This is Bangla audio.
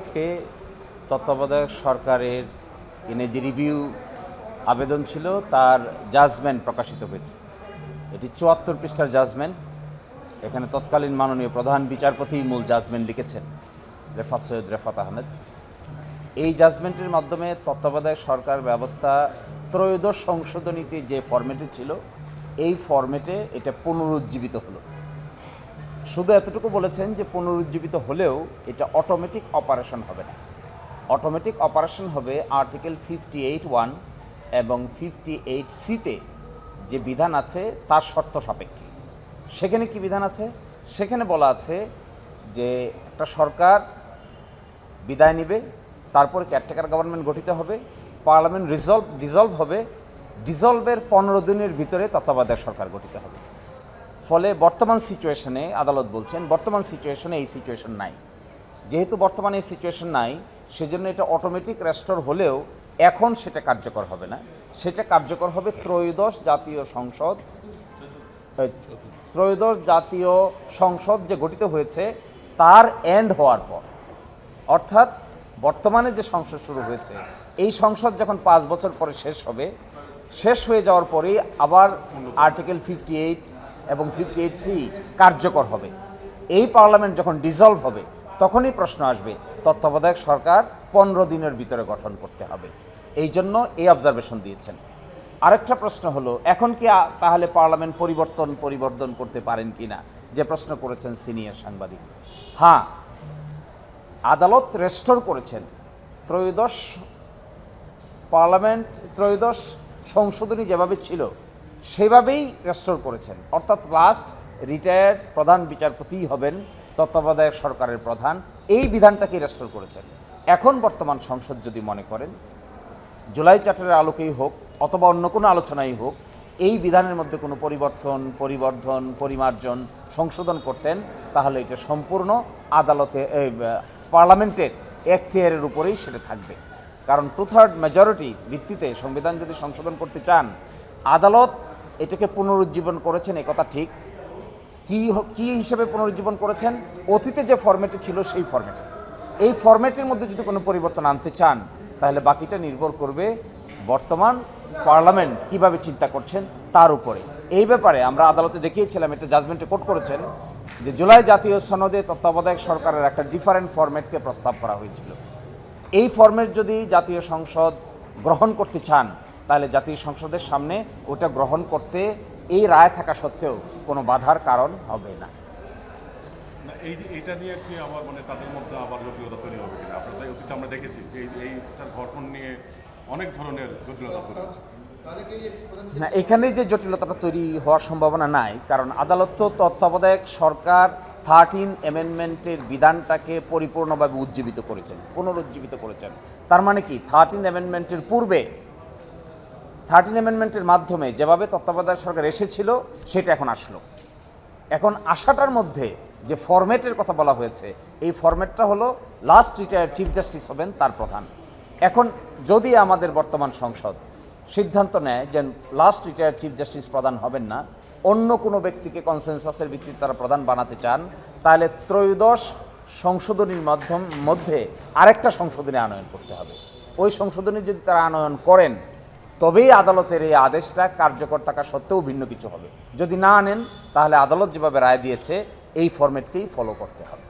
আজকে তত্ত্বাবধায়ক সরকারের যে রিভিউ আবেদন ছিল তার জাজমেন্ট প্রকাশিত হয়েছে। এটি ৭৪ পৃষ্ঠার জাজমেন্ট। এখানে তৎকালীন মাননীয় প্রধান বিচারপতি মূল জাজমেন্ট লিখেছেন, সৈয়দ রেফাত আহমেদ। এই জাজমেন্টের মাধ্যমে তত্ত্বাবধায়ক সরকার ব্যবস্থা ত্রয়োদশ সংশোধনীতে যে ফরম্যাটে ছিল এই ফরম্যাটে এটা পুনরুজ্জীবিত হলো। শুধু এতটুকু বলেছেন যে পুনরুজ্জীবিত হলেও এটা অটোমেটিক অপারেশন হবে না। অটোমেটিক অপারেশন হবে আর্টিকেল 58(1) এবং 58(c)তে যে বিধান আছে তার শর্ত সাপেক্ষে। সেখানে কি বিধান আছে? সেখানে বলা আছে যে একটা সরকার বিদায় নেবে, তারপরে কেয়ারটেকার গভর্নমেন্ট গঠিত হবে, পার্লামেন্ট ডিসলভ হবে, ডিসলভের 15 দিনের ভিতরে তত্ত্বাবধায়ক সরকার গঠিত হবে। ফলে বর্তমান সিচুয়েশনে আদালত বলছেন বর্তমান সিচুয়েশনে এই সিচুয়েশন নাই। যেহেতু বর্তমানে এই সিচুয়েশন নাই, সেজন্য এটা অটোমেটিক রেস্টোর হলেও এখন সেটা কার্যকর হবে না। সেটা কার্যকর হবে ত্রয়োদশ জাতীয় সংসদ যে গঠিত হয়েছে তার এন্ড হওয়ার পর। অর্থাৎ বর্তমানে যে সংসদ শুরু হয়েছে এই সংসদ যখন 5 বছর পরে শেষ হয়ে যাওয়ার পরেই আবার আর্টিকেল 58 এবং 58(c) কার্যকর হবে। এই পার্লামেন্ট যখন ডিসলভ হবে তখনই প্রশ্ন আসবে তত্ত্বাবধায়ক সরকার 15 দিনের ভিতরে গঠন করতে হবে। এই জন্য এই অবজারভেশন দিয়েছেন। আরেকটা প্রশ্ন হলো, এখন কি তাহলে পার্লামেন্ট পরিবর্তন করতে পারেন কি না, যে প্রশ্ন করেছেন সিনিয়র সাংবাদিক। হ্যাঁ, আদালত রেস্টোর করেছেন ত্রয়োদশ সংশোধনী যেভাবে ছিল সেভাবেই রেস্টোর করেছেন। অর্থাৎ লাস্ট রিটায়ার্ড প্রধান বিচারপতিই হবেন তত্ত্বাবধায়ক সরকারের প্রধান, এই বিধানটাকে রেস্টোর করেছেন। এখন বর্তমান সংসদ যদি মনে করেন জুলাই চার্টারের আলোকেই হোক অথবা অন্য কোনো আলোচনাই হোক, এই বিধানের মধ্যে কোনো পরিবর্ধন পরিমার্জন সংশোধন করতেন, তাহলে এটা সম্পূর্ণ পার্লামেন্টের এখতিয়ারের উপরেই সেটা থাকবে। কারণ 2/3 মেজরিটি ভিত্তিতে সংবিধান যদি সংশোধন করতে চান, আদালত এটাকে পুনরুজ্জীবন করেছেন, একথা ঠিক। কি হিসেবে পুনরুজ্জীবন করেছেন? অতীতে যে ফরম্যাটে ছিল সেই ফরম্যাটে। এই ফরম্যাটের মধ্যে যদি কোনো পরিবর্তন আনতে চান তাহলে বাকিটা নির্ভর করবে বর্তমান পার্লামেন্ট কিভাবে চিন্তা করছেন তার উপরে। এই ব্যাপারে আমরা আদালতে দেখিয়েছিলাম, এটা জাজমেন্টে কোর্ট করেছেন যে জুলাই জাতীয় সনদে তত্ত্বাবধায়ক সরকারের একটা ডিফারেন্ট ফরম্যাটকে প্রস্তাব করা হয়েছিল। এই ফরম্যাট যদি জাতীয় সংসদ গ্রহণ করতে চান তাহলে জাতীয় সংসদের সামনে ওটা গ্রহণ করতে এই রায় থাকা সত্ত্বেও কোনো বাধার কারণ হবে না। এইটা নিয়ে কি আবার তাদের মধ্যে আবার জটিলতা তৈরি হবে কিনা? আপনাদের অতীতে আমরা দেখেছি যে এইটার গঠন নিয়ে অনেক ধরনের জটিলতা তৈরি হচ্ছে। না, এখানে যে জটিলতাটা তৈরি হওয়ার সম্ভাবনা নাই, কারণ আদালত তো তত্ত্বাবধায়ক সরকার 13 অ্যামেন্ডমেন্টের বিধানটাকে পরিপূর্ণভাবে পুনরুজ্জীবিত করেছেন। তার মানে কি 13 অ্যামেন্ডমেন্টের পূর্বে 13 অ্যামেন্ডমেন্টের মাধ্যমে যেভাবে তত্ত্বাবধায়ক সরকার এসেছিল সেটা এখন আসলো। এখন আসাটার মধ্যে যে ফরম্যাটের কথা বলা হয়েছে এই ফরম্যাটটা হলো লাস্ট রিটায়ার্ড চিফ জাস্টিস হবেন তার প্রধান। এখন যদি আমাদের বর্তমান সংসদ সিদ্ধান্ত নেয় যে লাস্ট রিটায়ার্ড চিফ জাস্টিস প্রধান হবেন না, অন্য কোনো ব্যক্তিকে কনসেনসাসের ভিত্তিতে তারা প্রধান বানাতে চান, তাহলে ত্রয়োদশ সংশোধনীর মধ্যে আরেকটা সংশোধনী আনয়ন করতে হবে। ওই সংশোধনী যদি তারা আনয়ন করেন তবেই আদালতের এই আদেশটা কার্যকর থাকা সত্ত্বেও ভিন্ন কিছু হবে। যদি না আনেন তাহলে আদালত যেভাবে রায় দিয়েছে এই ফরম্যাটকেই ফলো করতে হবে।